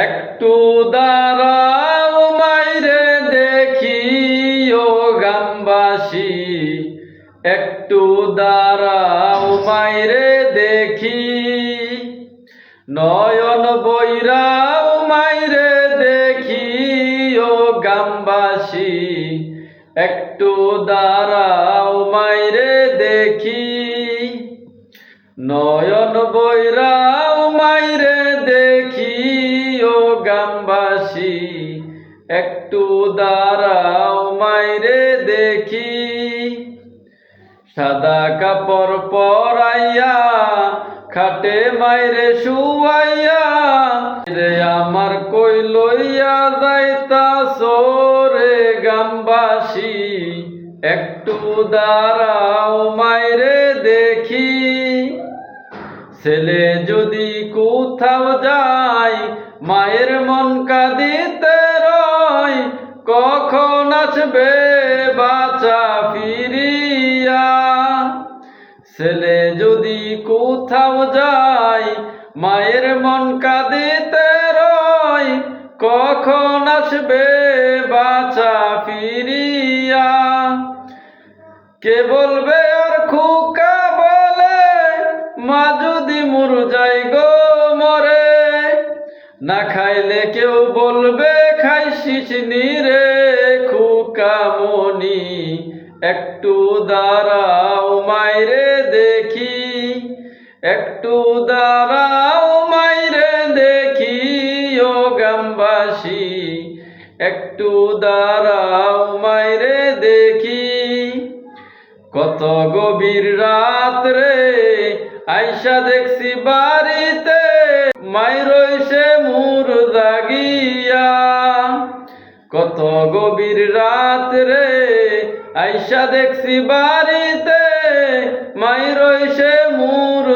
একটু দাঁড়াও মাইরে দেখি ও গ্রামবাসী, একটু দাঁড়াও মাইরে দেখি, নয়ন বৈরাও মাইরে দেখি ও গ্রামবাসী, একটু দাঁড়াও মাইরে দেখি, নয়ন বৈরাও মাইরে দেখি ও গ্রামবাসী, একটু দাঁড়াও মাইরে দেখি। সাদা কাপড় পরাইয়া খাটে মাইরে শুয়াইয়া রে আমার কই লইয়া যাইতাছো রে গ্রামবাসী, একটু দাঁড়াও মাইরে দেখি। ছেলে যদি কোথাও যায় মায়ের মন কাঁদিতে রয়, কখন আসবে বাচ্চা ফিরিয়া। ছেলে যদি কোথাও যায় মায়ের মন কাঁদিতে রয়, কখন আসবে বাচ্চা ফিরিয়া। কে বলবে আর খোকা বলে মা যদি মর যাই গো মরে, না খাইলে কেউ বলবে খাইছিস নি রে খোকা মনি, একটু দাঁড়াও মাইরে দেখি, একটু দাঁড়াও মাইরে দেখি ও গ্রামবাসী, একটু দাঁড়াও মাইরে দেখি। কত গভীর রাত রে আইসা দেখছি বাড়িতে মাই রইছে মুর জাগিয়া। কত গভীর রাত রে আইসা দেখছি বাড়িতে মাই রইছে মুর